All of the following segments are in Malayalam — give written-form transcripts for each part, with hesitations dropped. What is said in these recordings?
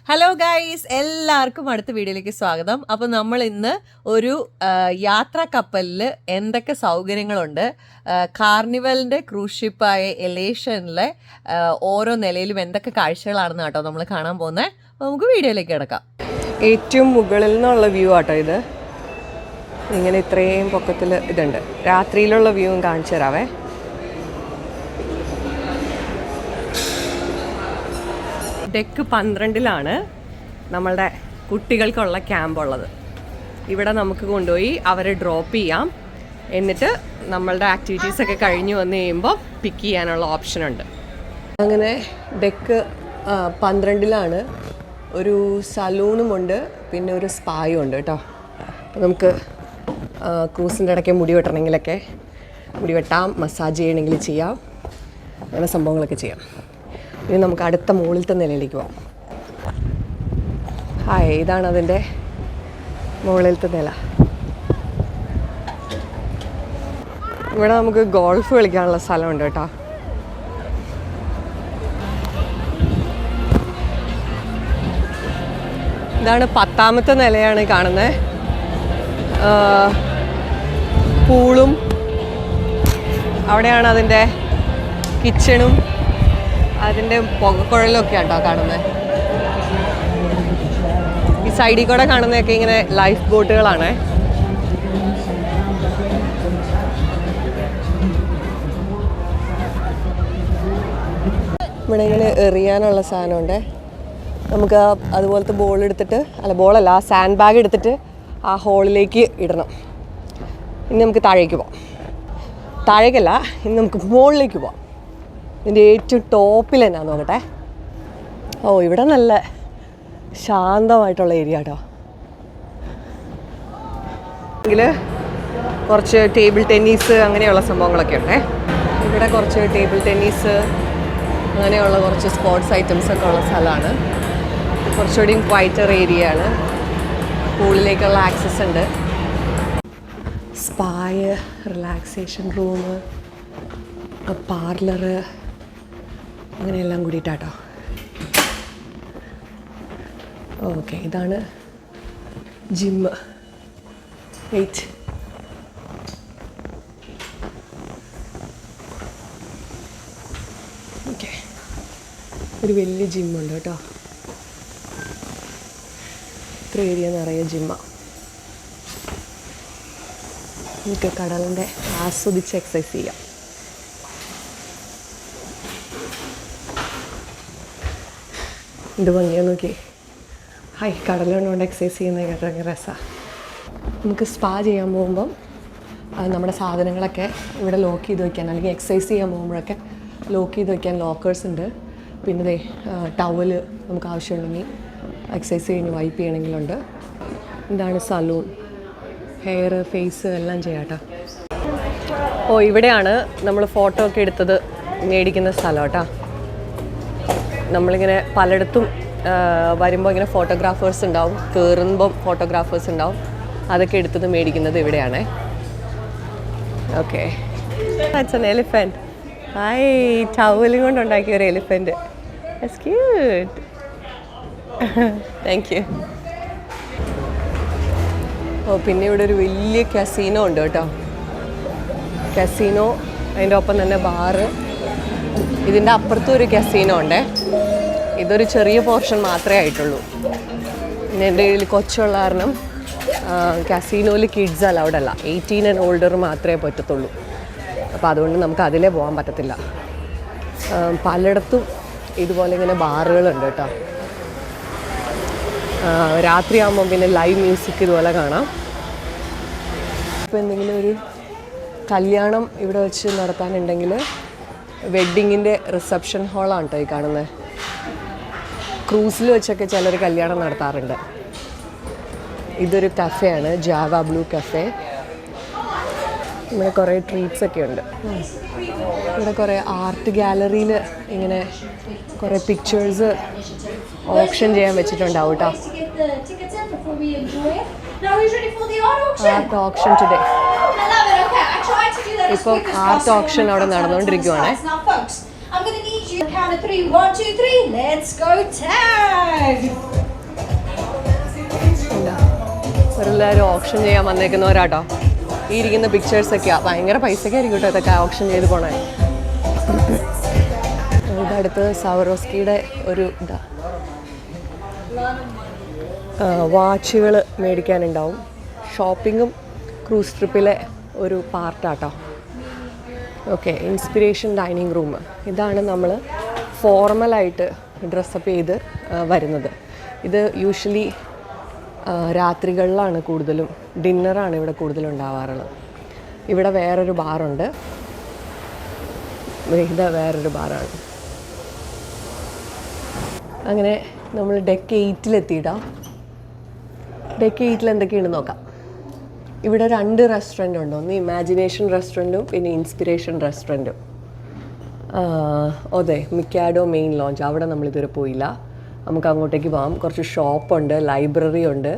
ഹലോ ഗൈസ്, എല്ലാവർക്കും അടുത്ത വീഡിയോയിലേക്ക് സ്വാഗതം. അപ്പോൾ നമ്മൾ ഇന്ന് ഒരു യാത്രാ കപ്പലിൽ എന്തൊക്കെ സൗകര്യങ്ങളുണ്ട്, കാർണിവലിൻ്റെ ക്രൂസ് ഷിപ്പായ എലേഷനിലെ ഓരോ നിലയിലും എന്തൊക്കെ കാഴ്ചകളാണെന്ന് കേട്ടോ നമ്മൾ കാണാൻ പോകുന്നത്. അപ്പോൾ നമുക്ക് വീഡിയോയിലേക്ക് കിടക്കാം. ഏറ്റവും മുകളിൽ നിന്നുള്ള വ്യൂ ആട്ടോ ഇത്. ഇങ്ങനെ ഇത്രയും പൊക്കത്തിൽ ഇതുണ്ട്. രാത്രിയിലുള്ള വ്യൂവും കാണിച്ചു തരാവേ. ഡെക്ക് 12-ലാണ് നമ്മളുടെ കുട്ടികൾക്കുള്ള ക്യാമ്പ് ഉള്ളത്. ഇവിടെ നമുക്ക് കൊണ്ടുപോയി അവരെ ഡ്രോപ്പ് ചെയ്യാം. എന്നിട്ട് നമ്മളുടെ ആക്ടിവിറ്റീസൊക്കെ കഴിഞ്ഞ് വന്നു കഴിയുമ്പോൾ പിക്ക് ചെയ്യാനുള്ള ഓപ്ഷനുണ്ട്. അങ്ങനെ ഡെക്ക് 12-ലാണ്. ഒരു സലൂണുമുണ്ട്, പിന്നെ ഒരു സ്പായും ഉണ്ട് കേട്ടോ. അപ്പോൾ നമുക്ക് ക്രൂസിൻ്റെ ഇടയ്ക്ക് മുടി വെട്ടണമെങ്കിലൊക്കെ മുടി വെട്ടാം, മസാജ് ചെയ്യണമെങ്കിൽ ചെയ്യാം, അങ്ങനെ സംഭവങ്ങളൊക്കെ ചെയ്യാം. ഇനി നമുക്ക് അടുത്ത മുകളിലത്തെ നിലയിലേക്ക് പോകാം. ഹായ്, ഇതാണ് അതിൻ്റെ മുകളിലത്തെ നില. ഇവിടെ നമുക്ക് ഗോൾഫ് കളിക്കാനുള്ള സ്ഥലമുണ്ട് കേട്ടോ. ഇതാണ് 10ാമത്തെ നിലയാണ് കാണുന്നത്. പൂളും അവിടെയാണ് അതിൻ്റെ കിച്ചണും അതിൻ്റെ പുകക്കുഴലൊക്കെ കേട്ടോ കാണുന്നത്. ഈ സൈഡിൽ കൂടെ കാണുന്നതൊക്കെ ഇങ്ങനെ ലൈഫ് ബോട്ടുകളാണ്. ഇവിടെ ഇങ്ങനെ എറിയാനുള്ള സാധനമുണ്ട്. നമുക്ക് അതുപോലത്തെ ബോൾ എടുത്തിട്ട്, ബോളല്ല, ആ സാൻഡ് ബാഗ് എടുത്തിട്ട് ആ ഹോളിലേക്ക് ഇടണം. ഇനി നമുക്ക് താഴേക്ക് പോവാം. താഴേക്കല്ല, ഇനി നമുക്ക് മുകളിലേക്ക് പോവാം. ഇതിൻ്റെ ഏറ്റവും ടോപ്പിൽ തന്നെ നോക്കട്ടെ. ഓ, ഇവിടെ നല്ല ശാന്തമായിട്ടുള്ള ഏരിയ കേട്ടോ. എങ്കിൽ കുറച്ച് ടേബിൾ ടെന്നീസ് അങ്ങനെയുള്ള സംഭവങ്ങളൊക്കെ ഉണ്ടേ. ഇവിടെ കുറച്ച് ടേബിൾ ടെന്നീസ് അങ്ങനെയുള്ള കുറച്ച് സ്പോർട്സ് ഐറ്റംസ് ഒക്കെ ഉള്ള സ്ഥലമാണ്. കുറച്ചുകൂടി ക്വൈറ്റർ ഏരിയ ആണ്. പൂളിലേക്കുള്ള ആക്സസ് ഉണ്ട്. സ്പായ, റിലാക്സേഷൻ റൂം, പാർലറ്, അങ്ങനെയെല്ലാം കൂടിയിട്ടാട്ടോ. ഓക്കെ, ഇതാണ് ജിമ്മ്. വെയിറ്റ്, ഓക്കെ, ഒരു വലിയ ജിമ്മുണ്ട് കേട്ടോ. ഇത്ര ഏരിയ നിറയെ ജിമ്മാണ്. നമുക്ക് കടലിൻ്റെ ആസ്വദിച്ച് എക്സസൈസ് ചെയ്യാം. ഇത് ഭംഗിയാണ്, നോക്കി. ഹായ്, കടലുകൊണ്ട് എക്സസൈസ് ചെയ്യുന്നത് ഭയങ്കര രസമാണ്. നമുക്ക് സ്പാ ചെയ്യാൻ പോകുമ്പം നമ്മുടെ സാധനങ്ങളൊക്കെ ഇവിടെ ലോക്ക് ചെയ്ത് വയ്ക്കാൻ, അല്ലെങ്കിൽ എക്സസൈസ് ചെയ്യാൻ പോകുമ്പോഴൊക്കെ ലോക്ക് ചെയ്ത് വയ്ക്കാൻ ലോക്കേഴ്സ് ഉണ്ട്. പിന്നെ ടവല് നമുക്ക് ആവശ്യമുണ്ടെങ്കിൽ എക്സസൈസ് കഴിഞ്ഞ് വൈപ്പ് ചെയ്യണമെങ്കിലുണ്ട്. ഇതാണ് സലൂൺ. ഹെയർ, ഫേസ് എല്ലാം ചെയ്യാട്ടോ. ഓ, ഇവിടെയാണ് നമ്മൾ ഫോട്ടോ ഒക്കെ എടുത്തത് മേടിക്കുന്ന സ്ഥലം കേട്ടോ. നമ്മളിങ്ങനെ പലയിടത്തും വരുമ്പോൾ ഇങ്ങനെ ഫോട്ടോഗ്രാഫേഴ്സ് ഉണ്ടാവും, കയറുമ്പം ഫോട്ടോഗ്രാഫേഴ്സ് ഉണ്ടാവും. അതൊക്കെ എടുത്തത് മേടിക്കുന്നത് ഇവിടെയാണ്. Okay, that's an elephant. Hi, ടവലും കൊണ്ട് ഉണ്ടാക്കിയ ഒരു elephant. That's cute. Thank you. ഓ, പിന്നെ ഇവിടെ ഒരു വലിയ കസീനോ ഉണ്ട് കേട്ടോ. കസീനോ, അതിൻ്റെ ഒപ്പം തന്നെ ബാറ്. ഇതിൻ്റെ അപ്പുറത്തും ഒരു കസീനോ ഉണ്ട്. ഇതൊരു ചെറിയ പോർഷൻ മാത്രമേ ആയിട്ടുള്ളൂ. പിന്നെ എൻ്റെ കയ്യിൽ കൊച്ചുള്ള കാരണം കസീനോയിൽ കിഡ്സ് അലൗഡ് അല്ല, 18 ആൻഡ് ഓൾഡർ മാത്രമേ പറ്റത്തുള്ളൂ. അപ്പോൾ അതുകൊണ്ട് നമുക്ക് അതിലേ പോകാൻ പറ്റത്തില്ല. പലയിടത്തും ഇതുപോലെ ഇങ്ങനെ ബാറുകളുണ്ട് കേട്ടോ. രാത്രിയാകുമ്പം പിന്നെ ലൈവ് മ്യൂസിക് ഇതുപോലെ കാണാം. ഇപ്പോൾ എന്തെങ്കിലും ഒരു കല്യാണം ഇവിടെ വെച്ച് നടത്താനുണ്ടെങ്കിൽ വെഡ്ഡിങ്ങിൻ്റെ റിസപ്ഷൻ ഹാളാണ് കേട്ടോ ഈ കാണുന്നത്. ക്രൂസിൽ വെച്ചൊക്കെ ചിലർ കല്യാണം നടത്താറുണ്ട്. ഇതൊരു കഫേയാണ്, ജാവ ബ്ലൂ കഫേ. ഇവിടെ കുറേ ട്രീറ്റ്സൊക്കെ ഉണ്ട്. ഇവിടെ കുറേ ആർട്ട് ഗാലറിയിൽ ഇങ്ങനെ കുറേ പിക്ചേഴ്സ് ഓപ്ഷൻ ചെയ്യാൻ വെച്ചിട്ടുണ്ടാവും കേട്ടോ. Art option today. ഇപ്പം ആർട്ട് ഓപ്ഷൻ അവിടെ നടന്നുകൊണ്ടിരിക്കുവാണ്. I'm going to need you to count of 3. 1, 2, 3. Let's go tag. എല്ലാവരും ഓപ്ഷൻ ചെയ്യാൻ വന്നേക്കുന്നവരാട്ടോ. ഈ ഇരിക്കുന്ന പിക്ചേഴ്സൊക്കെയാണ് ഭയങ്കര പൈസക്കായിരിക്കും കേട്ടോ ഇതൊക്കെ ഓപ്ഷൻ ചെയ്ത് പോണേ. ഇതടുത്ത് സവറോസ്കിയുടെ ഒരു ഇതാ വാച്ചുകൾ മേടിക്കാനുണ്ടാവും. ഷോപ്പിങ്ങും ക്രൂസ് ട്രിപ്പിലെ ഒരു പാർട്ടാട്ടോ. Okay, inspiration dining room. ഇതാണ് നമ്മൾ ഫോർമലായിട്ട് ഡ്രസ്സപ്പ് ചെയ്ത് വരുന്നത്. ഇത് യൂഷ്വലി രാത്രികളിലാണ് കൂടുതലും, ഡിന്നറാണ് ഇവിടെ കൂടുതലും ഉണ്ടാവാറുള്ളത്. ഇവിടെ വേറൊരു ബാറുണ്ട്, ഇത് വേറൊരു ബാറാണ്. അങ്ങനെ നമ്മൾ ഡെക്ക് 8-ലെത്തിയിട്ടാ. ഡെക്ക് 8 എന്തൊക്കെയാണ് നോക്കാം. ഇവിടെ 2 റെസ്റ്റോറൻറ്റ് ഉണ്ട്. ഒന്ന് ഇമാജിനേഷൻ റെസ്റ്റോറൻറ്റും പിന്നെ ഇൻസ്പിരേഷൻ റെസ്റ്റോറൻറ്റും. അതെ, മിക്കാഡോ മെയിൻ ലോഞ്ച്, അവിടെ നമ്മളിതുവരെ പോയില്ല. നമുക്ക് അങ്ങോട്ടേക്ക് പോകാം. കുറച്ച് ഷോപ്പുണ്ട്, ലൈബ്രറി ഉണ്ട്,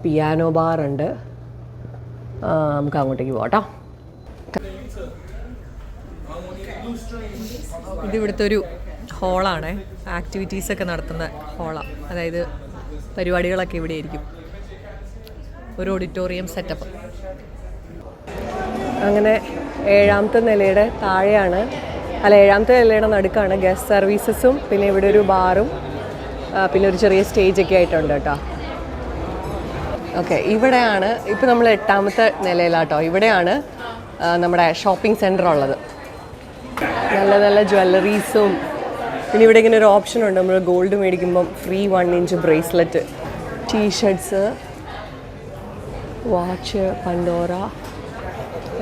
പിയാനോ ബാർ ഉണ്ട്. നമുക്ക് അങ്ങോട്ടേക്ക് പോകാം കേട്ടോ. ഇതിവിടുത്തെ ഒരു ഹോളാണ്, ആക്ടിവിറ്റീസൊക്കെ നടത്തുന്ന ഹോളാണ്. അതായത് പരിപാടികളൊക്കെ ഇവിടെ ആയിരിക്കും. ഒരു ഓഡിറ്റോറിയം സെറ്റപ്പ്. അങ്ങനെ 7ാമത്തെ നിലയുടെ താഴെയാണ്, അല്ല 7ാമത്തെ നിലയുടെ നടുക്കാണ് ഗസ്റ്റ് സർവീസസും പിന്നെ ഇവിടെ ഒരു ബാറും പിന്നെ ഒരു ചെറിയ സ്റ്റേജൊക്കെ ആയിട്ടുണ്ട് കേട്ടോ. ഓക്കെ, ഇവിടെയാണ് ഇപ്പോൾ നമ്മൾ 8ാമത്തെ നിലയിലാട്ടോ. ഇവിടെയാണ് നമ്മുടെ ഷോപ്പിംഗ് സെൻറ്റർ ഉള്ളത്. നല്ല നല്ല ജ്വല്ലറീസും പിന്നെ ഇവിടെ ഇങ്ങനെ ഒരു ഓപ്ഷൻ ഉണ്ട്, നമ്മൾ ഗോൾഡ് മേടിക്കുമ്പം free 1 inch bracelet, T-shirts, watch, Pandora,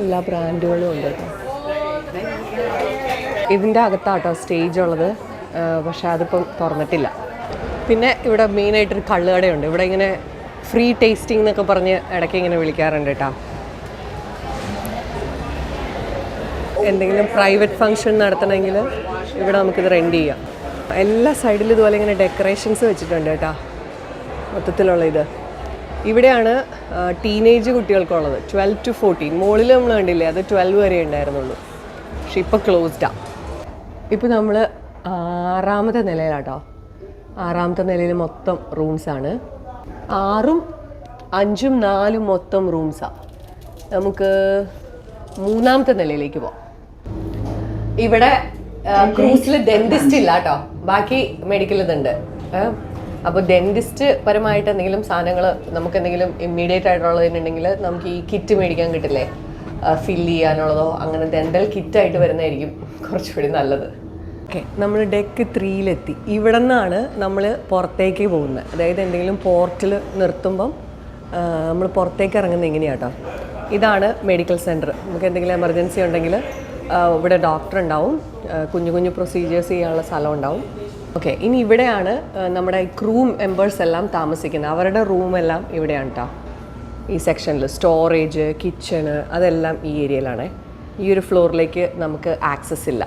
എല്ലാ ബ്രാൻഡുകളും ഉണ്ട് കേട്ടോ. ഇതിൻ്റെ അകത്താട്ടോ സ്റ്റേജ് ഉള്ളത്, പക്ഷേ അതിപ്പം തുറന്നിട്ടില്ല. പിന്നെ ഇവിടെ മെയിനായിട്ടൊരു കള്ളുകടയുണ്ട്. ഇവിടെ ഇങ്ങനെ ഫ്രീ ടേസ്റ്റിംഗ് എന്നൊക്കെ പറഞ്ഞ് ഇടയ്ക്ക് ഇങ്ങനെ വിളിക്കാറുണ്ട് കേട്ടോ. എന്തെങ്കിലും പ്രൈവറ്റ് ഫങ്ഷൻ നടത്തണമെങ്കിൽ ഇവിടെ നമുക്കിത് റെൻ്റ് ചെയ്യാം. എല്ലാ സൈഡിലും ഇതുപോലെ ഇങ്ങനെ ഡെക്കറേഷൻസ് വെച്ചിട്ടുണ്ട് കേട്ടോ. മൊത്തത്തിലുള്ള ഇത് ഇവിടെയാണ് ടീനേജ് കുട്ടികൾക്കുള്ളത്, 12 to 14. മുകളിൽ നമ്മൾ കണ്ടില്ലേ, അത് 12 വരെ ഉണ്ടായിരുന്നുള്ളൂ. പക്ഷെ ഇപ്പോൾ ക്ലോസ്ഡാണ്. ഇപ്പോൾ നമ്മൾ 6ാമത്തെ നിലയിലാട്ടോ. 6ാമത്തെ നിലയിൽ മൊത്തം റൂംസാണ്. 6ഉം 5ഉം 4ഉം മൊത്തം റൂംസാണ്. നമുക്ക് 3ാമത്തെ നിലയിലേക്ക് പോവാം. ഇവിടെ ക്രൂസിൽ ഡെന്റിസ്റ്റ് ഇല്ല കേട്ടോ, ബാക്കി മെഡിക്കൽ ഇതുണ്ട്. അപ്പോൾ ഡെന്റിസ്റ്റ് പരമായിട്ട് എന്തെങ്കിലും സാധനങ്ങൾ നമുക്ക് എന്തെങ്കിലും ഇമ്മീഡിയറ്റ് ആയിട്ടുള്ളതിനുണ്ടെങ്കിൽ നമുക്ക് ഈ കിറ്റ് മേടിക്കാൻ കിട്ടില്ലേ, ഫില്ല് ചെയ്യാനുള്ളതോ അങ്ങനെ ഡെന്റൽ കിറ്റായിട്ട് വരുന്നതായിരിക്കും കുറച്ചുകൂടി നല്ലത്. ഓക്കെ, നമ്മൾ ഡെക്ക് 3-ലെത്തി. ഇവിടെ നിന്നാണ് നമ്മൾ പുറത്തേക്ക് പോകുന്നത്. അതായത് എന്തെങ്കിലും പോർട്ടിൽ നിർത്തുമ്പം നമ്മൾ പുറത്തേക്ക് ഇറങ്ങുന്നത് എങ്ങനെയാട്ടോ. ഇതാണ് മെഡിക്കൽ സെൻറ്റർ. നമുക്ക് എന്തെങ്കിലും എമർജൻസി ഉണ്ടെങ്കിൽ ഇവിടെ ഡോക്ടർ ഉണ്ടാവും, കുഞ്ഞു കുഞ്ഞു പ്രൊസീജിയേഴ്സ് ചെയ്യാനുള്ള സ്ഥലം ഉണ്ടാവും. ഓക്കെ, ഇനി ഇവിടെയാണ് നമ്മുടെ ക്രൂ മെമ്പേഴ്സ് എല്ലാം താമസിക്കുന്നത്. അവരുടെ റൂമെല്ലാം ഇവിടെയാണ് കേട്ടോ. ഈ സെക്ഷനിൽ സ്റ്റോറേജ്, കിച്ചണ് അതെല്ലാം ഈ ഏരിയയിലാണ്. ഈ ഒരു ഫ്ലോറിലേക്ക് നമുക്ക് ആക്സസ് ഇല്ല,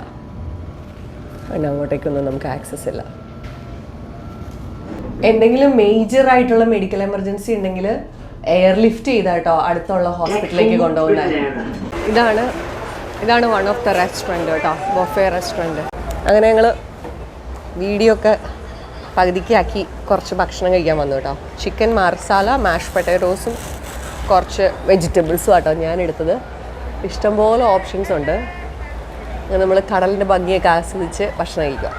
പിന്നെ അങ്ങോട്ടേക്കൊന്നും നമുക്ക് ആക്സസ് ഇല്ല. എന്തെങ്കിലും മേജർ ആയിട്ടുള്ള മെഡിക്കൽ എമർജൻസി ഉണ്ടെങ്കിൽ എയർലിഫ്റ്റ് ചെയ്താട്ടോ അടുത്തുള്ള ഹോസ്പിറ്റലിലേക്ക് കൊണ്ടുപോകുന്നത്. ഇതാണ് വൺ ഓഫ് ദ റെസ്റ്റോറൻറ്റ് കേട്ടോ, ബൊഫെ റെസ്റ്റോറൻറ്റ്. അങ്ങനെ ഞങ്ങൾ വീഡിയോ ഒക്കെ പകുതിക്കാക്കി കുറച്ച് ഭക്ഷണം കഴിക്കാൻ വന്നു കേട്ടോ. ചിക്കൻ മസാല, മാഷ് പൊട്ടാറ്റോസും കുറച്ച് വെജിറ്റബിൾസും ആട്ടോ ഞാൻ എടുത്തത്. ഇഷ്ടംപോലെ ഓപ്ഷൻസ് ഉണ്ട്. നമ്മൾ കടലിൻ്റെ ഭംഗിയൊക്കെ ആസ്വദിച്ച് ഭക്ഷണം കഴിക്കാം.